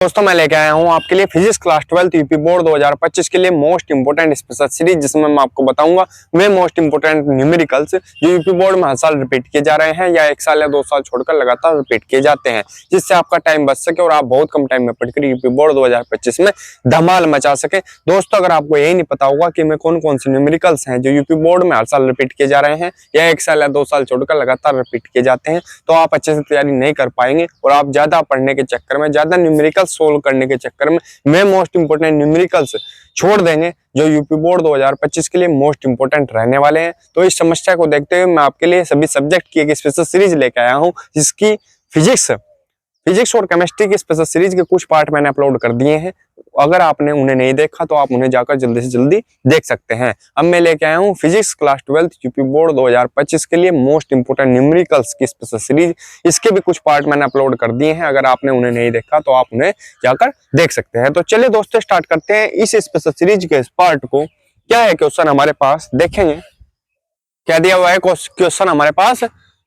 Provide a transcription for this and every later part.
दोस्तों मैं लेके आया हूँ आपके लिए फिजिक्स क्लास 12 यूपी बोर्ड 2025 के लिए मोस्ट इंपोर्टेंट स्पेशल सीरीज, जिसमें मैं आपको बताऊंगा वे मोस्ट इंपोर्टेंट न्यूमेरिकल्स जो यूपी बोर्ड में हर साल रिपीट किए जा रहे हैं या 1 साल या 2 साल छोड़कर लगातार रिपीट किए जाते हैं, जिससे आपका टाइम बच सके और आप बहुत कम टाइम में पढ़कर यूपी बोर्ड 2025 में धमाल मचा सके। दोस्तों अगर आपको यही नहीं पता होगा कि मैं कौन कौन से न्यूमेरिकल्स हैं जो यूपी बोर्ड में हर साल रिपीट किए जा रहे हैं या 1 साल या 2 साल छोड़कर लगातार रिपीट किए जाते हैं, तो आप अच्छे से तैयारी नहीं कर पाएंगे और आप ज्यादा पढ़ने के चक्कर में, ज्यादा न्यूमेरिकल सोल्व करने के चक्कर में मोस्ट इंपोर्टेंट न्यूमेरिकल्स छोड़ देंगे जो यूपी बोर्ड 2025 के लिए मोस्ट इंपोर्टेंट रहने वाले हैं। तो इस समस्या को देखते हुए मैं आपके लिए सभी सब्जेक्ट की एक स्पेशल सीरीज लेकर आया हूं, जिसकी फिजिक्स और केमिस्ट्री की स्पेशल सीरीज के कुछ पार्ट मैंने अपलोड कर दिए हैं। अगर आपने उन्हें नहीं देखा तो आप उन्हें जाकर जल्दी से जल्दी देख सकते हैं। अब मैं लेके आया हूँ फिजिक्स क्लास 12 यूपी बोर्ड 2025 के लिए मोस्ट इंपोर्टेंट न्यूमेरिकल्स की स्पेशल सीरीज। इसके भी कुछ पार्ट मैंने अपलोड कर दिए हैं, अगर आपने उन्हें नहीं देखा तो आप उन्हें जाकर देख सकते हैं। तो चलिए दोस्तों स्टार्ट करते हैं इस स्पेशल सीरीज के इस पार्ट को। क्या है क्वेश्चन हमारे पास, देखेंगे क्या दिया हुआ है क्वेश्चन हमारे पास।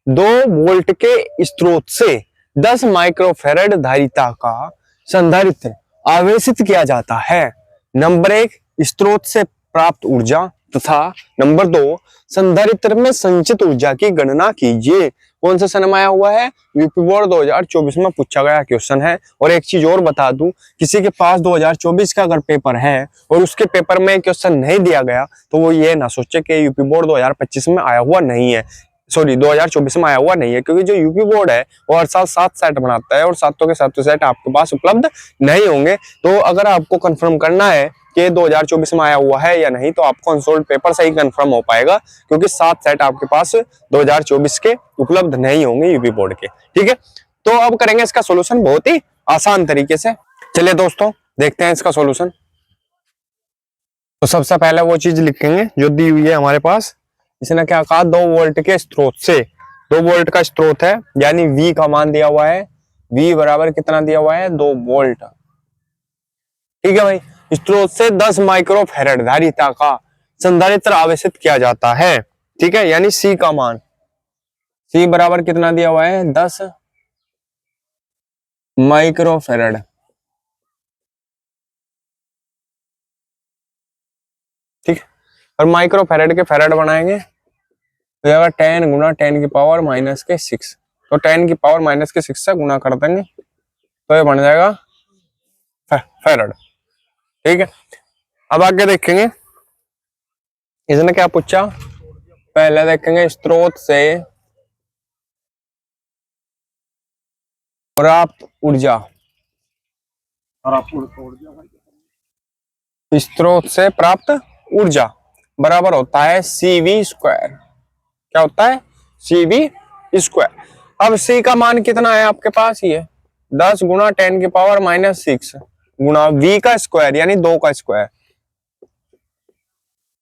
2 वोल्ट के स्रोत से 10 माइक्रोफैरड धारिता का संधारित्र आवेशित किया जाता है। नंबर 1 स्रोत से प्राप्त ऊर्जा तथा नंबर 2 संधारित्र में संचित ऊर्जा की गणना कीजिए। कौन सा सन आया हुआ है, यूपी बोर्ड 2024 में पूछा गया क्वेश्चन है। और एक चीज और बता दूं, किसी के पास 2024 का अगर पेपर है और उसके पेपर में क्वेश्चन नहीं दिया गया तो वो ये ना सोचे कि यूपी बोर्ड 2025 में आया हुआ नहीं है, सॉरी 2024 में आया हुआ नहीं है, क्योंकि जो यूपी बोर्ड है वो हर साल 7 सेट बनाता है और सातों के सातों सेट आपके पास उपलब्ध नहीं होंगे। तो अगर आपको कंफर्म करना है कि 2024 में आया हुआ है या नहीं, तो आपको अनसोल्ड पेपर से ही कंफर्म हो पाएगा, क्योंकि 7 सेट आपके पास 2024 के उपलब्ध नहीं होंगे यूपी बोर्ड के। ठीक है, तो अब करेंगे इसका सोल्यूशन बहुत ही आसान तरीके से। चलिए दोस्तों देखते हैं इसका सोल्यूशन। तो सबसे पहले वो चीज लिखेंगे जो दी हुई है हमारे पास। इसने क्या कहा, 2 वोल्ट के स्रोत से, 2 वोल्ट का स्रोत है यानी V का मान दिया हुआ है। V बराबर कितना दिया हुआ है, 2 वोल्ट। ठीक है भाई, स्रोत से 10 माइक्रोफैरड धारिता का संधारित्र आवेशित किया जाता है। ठीक है, यानी C का मान, C बराबर कितना दिया हुआ है, 10 माइक्रोफैरड। ठीक है, और माइक्रोफैरड के फैरड बनाएंगे तो अगर 10 गुना 10 की पावर माइनस के 6, तो 10 की पावर माइनस के 6 से गुना कर देंगे तो ये बन जाएगा फैरड। ठीक है, अब आगे देखेंगे इसने क्या पूछा। पहले देखेंगे स्रोत से प्राप्त ऊर्जा, स्रोत से प्राप्त ऊर्जा बराबर होता है CV स्क्वायर। क्या होता है, CV स्क्वायर। अब C का मान कितना है आपके पास, ये 10 गुना 10 की पावर माइनस 6 गुना V का स्क्वायर यानी 2 का स्क्वायर।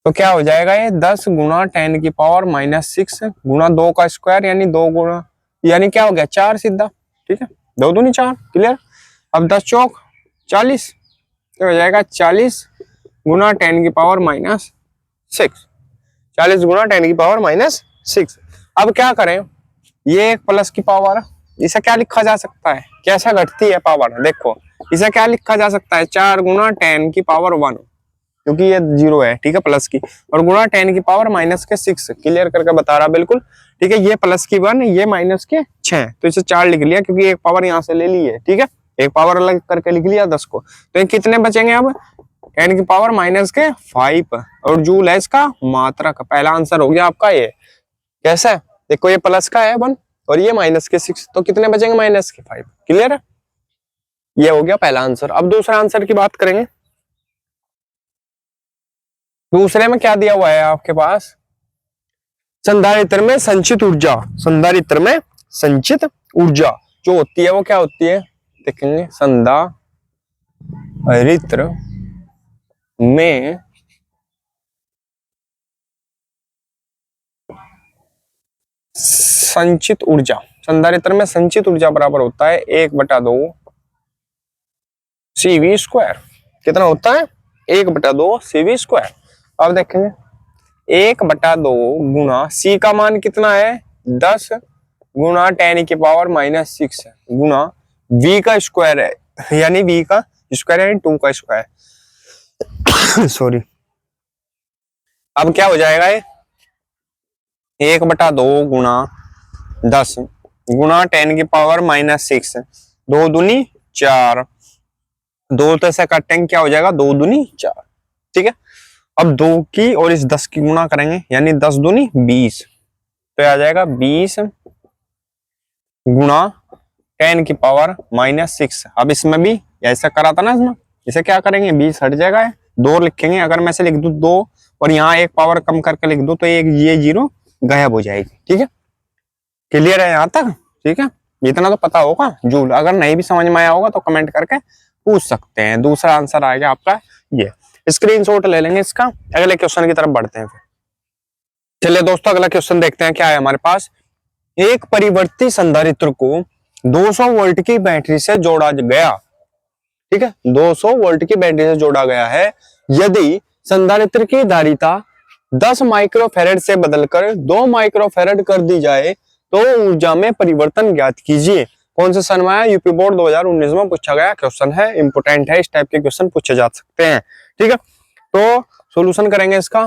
तो क्या हो जाएगा, ये 10 गुना 10 की पावर माइनस 6 गुना 2 का स्क्वायर यानी 2 गुना, यानी क्या हो गया, 4 सीधा। ठीक है, 2 दूनी 4, क्लियर। अब 10 चौक 40, तो हो जाएगा 40 गुना 10 की पावर माइनस 6, 40 गुना 10 की पावर माइनस 6। अब क्या करें, ये एक प्लस की पावर, इसे क्या लिखा जा सकता है, कैसा घटती है पावर, देखो इसे क्या लिखा जा सकता है, 4 गुना 10 की पावर 1, क्योंकि ये 0 है। ठीक है, प्लस की, और गुना 10 की पावर माइनस के 6, क्लियर करके बता रहा बिल्कुल। ठीक है, ये प्लस की 1, ये माइनस के 6, तो इसे 4 लिख लिया क्योंकि एक पावर यहाँ से ले ली है। ठीक है, एक पावर अलग करके लिख लिया 10 को, तो ये कितने बचेंगे अब, 10 की पावर माइनस के 5, और जूल है इसका मात्रक। पहला आंसर हो गया आपका ये। कैसा है, देखो ये प्लस का है 1 और ये माइनस के 6, तो कितने बचेंगे, माइनस के 5। क्लियर है, ये हो गया पहला आंसर। अब दूसरा आंसर की बात करेंगे। दूसरे में क्या दिया हुआ है आपके पास, संधारित्र में संचित ऊर्जा, संधारित्र में संचित ऊर्जा जो होती है वो क्या होती है, देखेंगे संधारित्र में संचित ऊर्जा, संधारित्र में संचित ऊर्जा बराबर होता है 1/2 CV स्क्वायर। कितना होता है, 1/2 CV स्क्वायर। अब देखेंगे 1/2 गुना C का मान कितना है, 10 गुना 10 की पावर माइनस 6 गुना V का स्क्वायर है यानी v का स्क्वायर यानी 2 का स्क्वायर सॉरी। अब क्या हो जाएगा ये 1/2 गुणा 10 गुणा 10 की पावर -6, 2 दूनी 4, 2 तो ऐसे काटेंगे क्या हो जाएगा 2 दूनी 4। ठीक है, अब 2 की और इस 10 की गुणा करेंगे यानी 10 दूनी 20, तो आ जाएगा 20 गुणा 10 की पावर -6। अब इसमें भी ऐसा करा था ना, इसमें इसे क्या करेंगे 20 हट जाएगा, 2 लिखेंगे। अगर मैं से लिख दूं 2 और यहाँ एक पावर कम करके लिख दूं तो एक ये 0 गायब हो जाएगी। ठीक है, क्लियर है यहाँ तक? ठीक है, इतना तो पता होगा जूल। अगर नहीं भी समझ में आया होगा तो कमेंट करके पूछ सकते हैं। दूसरा आंसर आएगा आपका ये। स्क्रीनशॉट ले लेंगे इसका। अगले क्वेश्चन की तरफ बढ़ते हैं फिर। चलिए दोस्तों अगला क्वेश्चन देखते हैं क्या है हमारे पास। एक परिवर्ती संधारित्र को 200 वोल्ट की बैटरी से जोड़ा गया। ठीक है, 200 वोल्ट की बैटरी से जोड़ा गया है। यदि संधारित्र की धारिता 10 माइक्रोफैरड से बदलकर 2 माइक्रोफैरड कर दी जाए तो ऊर्जा में परिवर्तन ज्ञात कीजिए। कौन से सन में आया? यूपी बोर्ड 2019 में पूछा गया क्वेश्चन है, इंपोर्टेंट है, इस टाइप के क्वेश्चन पूछे जा सकते हैं। ठीक है, तो सॉल्यूशन करेंगे इसका।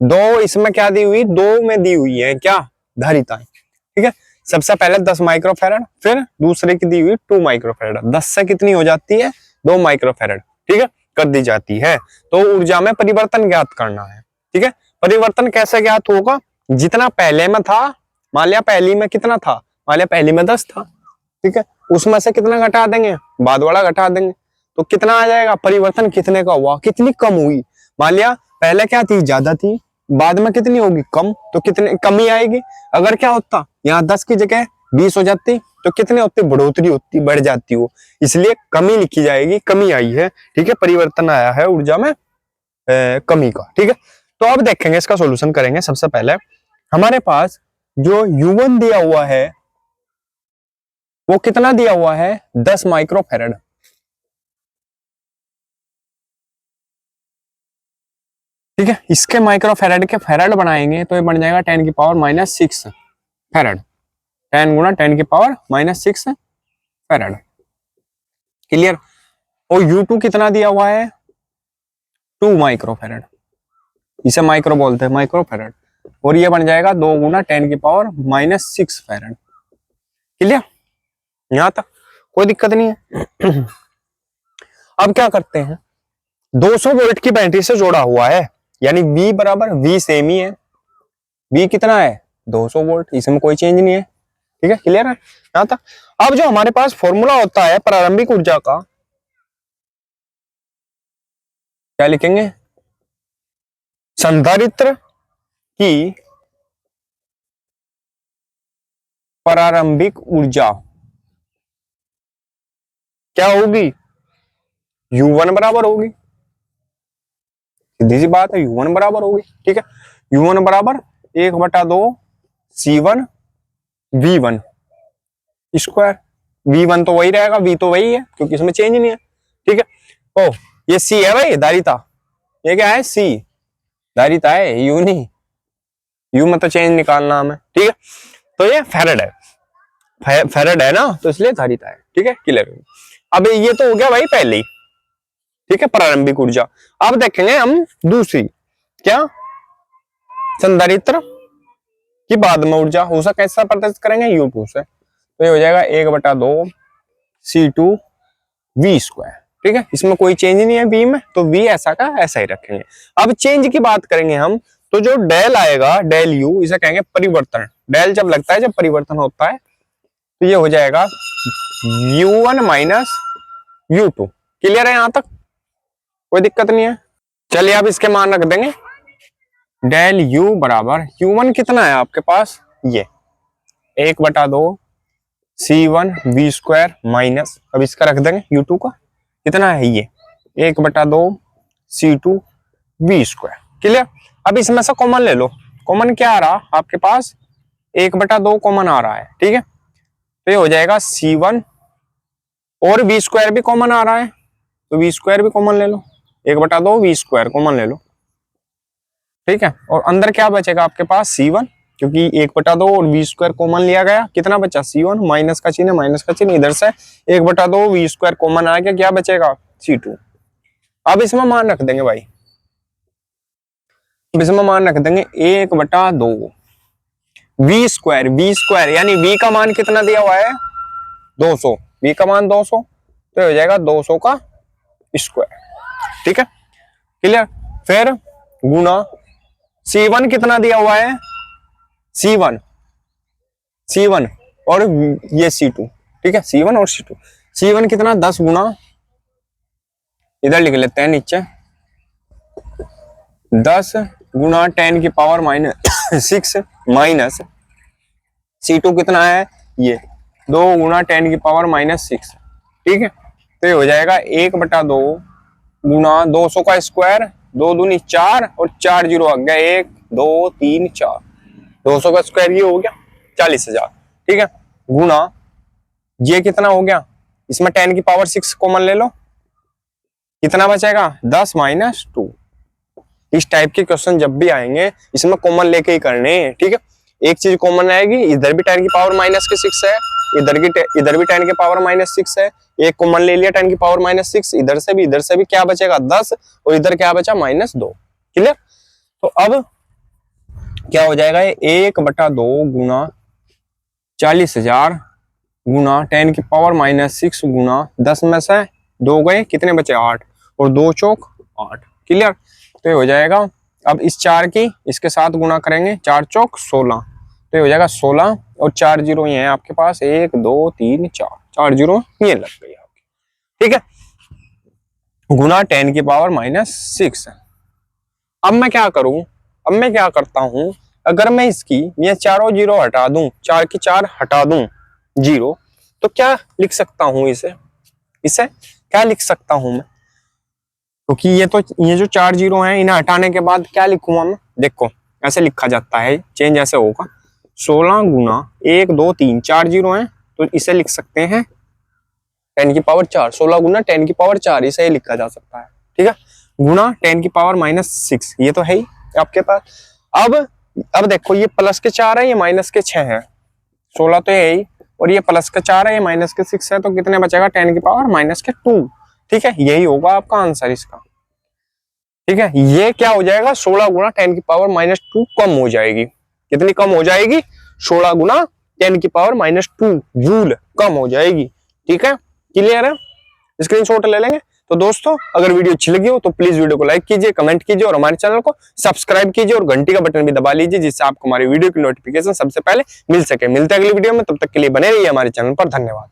2 इसमें क्या दी हुई? 2 में दी हुई है क्या? धारिताएं। ठीक है, सबसे पहले 10 माइक्रोफैरड, फिर दूसरे की दी हुई 2 माइक्रोफैरड। 10 से कितनी हो जाती है? 2 माइक्रोफैरड। ठीक है, कर दी जाती है। तो ऊर्जा में परिवर्तन ज्ञात करना है। ठीक है, परिवर्तन कैसे ज्ञात होगा? जितना पहले में था, मान लिया पहली में कितना था, मान लिया पहली में 10 था। ठीक है, उसमें से कितना घटा देंगे? बाद वाला घटा देंगे, तो कितना आ जाएगा? परिवर्तन कितने का हुआ? कितनी कम हुई? मान लिया पहले क्या थी? ज्यादा थी, बाद में कितनी होगी? कम, तो कितनी कमी आएगी। अगर क्या होता यहाँ 10 की जगह 20 हो जाती तो कितने होती? बढ़ोतरी होती, बढ़ जाती हो, इसलिए कमी लिखी जाएगी। कमी आई है। ठीक है, परिवर्तन आया है ऊर्जा में कमी का। ठीक है, तो अब देखेंगे इसका सॉल्यूशन करेंगे। सबसे पहले हमारे पास जो U1 दिया हुआ है वो कितना दिया हुआ है? 10 माइक्रोफैरड। ठीक है, इसके माइक्रोफैरड के फैरड बनाएंगे तो ये बन जाएगा 10 की पावर -6 फैरड। 10 गुना 10 की पावर -6 फैरड। क्लियर? और U2 कितना दिया हुआ है? 2 माइक्रोफैरड। इसे माइक्रो बोलते हैं, माइक्रोफैरड। और ये बन जाएगा 2 गुना 10 की पावर -6 फैरड। क्लियर? यहां तक कोई दिक्कत नहीं है। अब क्या करते हैं, 200 वोल्ट की बैटरी से जोड़ा हुआ है, यानी V बराबर V सेम ही है। V कितना है? 200 वोल्ट, इसमें कोई चेंज नहीं है। ठीक है, क्लियर है यहां तक? अब जो हमारे पास फॉर्मूला होता है प्रारंभिक ऊर्जा का, क्या लिखेंगे? संधारित्र की प्रारंभिक ऊर्जा क्या होगी? U1 बराबर होगी। सीधी सी बात है, U1 बराबर होगी। ठीक है, U1 बराबर 1/2 C1 V1 स्क्वायर। V1 तो वही रहेगा, V तो वही है क्योंकि इसमें चेंज नहीं है। ठीक है, ओ ये C है भाई धारिता, ये क्या है? C धारिता है, U नहीं। U में तो चेंज निकालना हमें। ठीक है, तो ये फैरड है, फैरड है ना, तो इसलिए धारिता है। ठीक है, क्लियर? अब ये तो हो गया भाई पहले। ठीक है, प्रारंभिक ऊर्जा। अब देखेंगे हम दूसरी, क्या? संधारित्र की बाद में ऊर्जा। उसे कैसा प्रदर्शित करेंगे? U2 से। तो ये हो जाएगा 1/2 C2 V स्क्वायर। ठीक है, इसमें कोई चेंज नहीं है V में, तो V ऐसा का ऐसा ही रखेंगे। अब चेंज की बात करेंगे हम, तो जो डेल आएगा, डेल U, इसे कहेंगे परिवर्तन। डेल जब लगता है, जब परिवर्तन होता है, तो ये हो जाएगा U1 माइनस U2। क्लियर है यहां तक? कोई दिक्कत नहीं है। चलिए अब इसके मान रख देंगे। डेल U बराबर U1 कितना है आपके पास? ये 1/2 C1 V स्क्वायर माइनस, अब इसका रख देंगे U2 का कितना है? ये 1/2 C2 V स्क्वायर। क्लियर? अब इसमें से कॉमन ले लो। कॉमन क्या आ रहा आपके पास? 1/2 कॉमन आ रहा है। ठीक है, तो ये हो जाएगा C1 और V स्क्वायर भी कॉमन आ रहा है, तो V स्क्वायर भी कॉमन ले लो। 1/2 V स्क्वायर कॉमन ले लो। ठीक है, और अंदर क्या बचेगा आपके पास? C1 क्योंकि 1/2 और v स्क्वायर कॉमन लिया गया, कितना बचा c1, माइनस का चिन्ह, माइनस का चिन्ह, इधर से 1/2 v स्क्वायर कॉमन आ गया, क्या बचेगा c2। अब इसमें मान रख देंगे भाई, इसमें मान रख देंगे 1/2 v स्क्वायर यानी v का मान कितना दिया हुआ है 200, v का मान 200, तो हो जाएगा 200 का स्क्वायर, ठीक है क्लियर। फिर गुना c1 कितना दिया हुआ है c1 और ये c2, ठीक है c1 और c1 कितना 10 गुना, इधर लिख लेते हैं नीचे 10 गुना 10 की पावर -6 माइनस c2 कितना है ये 2 गुना 10 की पावर -6, ठीक है। तो ये हो जाएगा 1/2 गुना 200 का स्क्वायर, 2 दूनी 4 और 4 जीरो आ गया 1 2 3 4, 200 का स्क्वायर ये हो गया 40,000, ठीक है। गुना ये कितना हो गया, इसमें 10 की पावर 6 कॉमन ले लो, कितना बचेगा 10 - 2। इस टाइप के क्वेश्चन जब भी आएंगे इसमें कॉमन लेके ही करने हैं, ठीक है। एक चीज कॉमन आएगी, इधर भी 10 की पावर -6 है, इधर भी 10 की पावर -6 है, एक कॉमन ले लिया 10 की पावर -6, इधर से भी क्या बचेगा 10 और इधर क्या बचा -2, क्लियर। तो अब क्या हो जाएगा 1/2 गुना 40,000 गुना 10 की पावर -6 गुना 10 में से 2 गए, कितने बचे 8 और 2 चौक 8, क्लियर। तो ये हो जाएगा, अब इस 4 की इसके साथ गुना करेंगे, 4 चौक 16, तो ये हो जाएगा 16 और 4 जीरो ये है आपके पास 1 2 3 4 जीरो ये लग गई आपकी, ठीक है। गुना 10 की पावर -6। अब मैं क्या करूं, अब मैं क्या करता हूं, अगर मैं इसकी ये चारों जीरो हटा दूं, 4 की 4 हटा दूं जीरो, तो क्या लिख सकता हूं इसे क्या लिख सकता हूं मैं, क्योंकि ये जो 4 जीरो हैं इन्हें हटाने के बाद क्या लिखूंगा मैं, देखो ऐसे लिखा जाता है, चेंज ऐसे होगा 16 गुना 1 2 3 4 जीरो हैं, तो इसे लिख सकते हैं 10 की पावर 4, 16 गुना 10 की पावर 4 इसे ही लिखा जा सकता है, ठीक है। गुना 10 की पावर -6 ये तो है ही आपके पास। अब देखो ये प्लस के 4 है, ये माइनस के 6 है, 16 तो है ही और ये प्लस के 4 है, ये -6 है, तो कितने बचेगा 10 की पावर -2, ठीक है। यही होगा आपका आंसर इसका, ठीक है। ये क्या हो जाएगा 16 गुना 10 की पावर -2 कम हो जाएगी, कितनी कम हो जाएगी 16 गुना 10 की पावर -2 जूल कम हो जाएगी, ठीक है क्लियर है। स्क्रीनशॉट ले लेंगे। तो दोस्तों अगर वीडियो अच्छी लगी हो तो प्लीज वीडियो को लाइक कीजिए, कमेंट कीजिए और हमारे चैनल को सब्सक्राइब कीजिए और घंटी का बटन भी दबा लीजिए, जिससे आपको हमारी वीडियो की नोटिफिकेशन सबसे पहले मिल सके। मिलते हैं अगली वीडियो में, तब तक के लिए बने रहिए हमारे चैनल पर। धन्यवाद।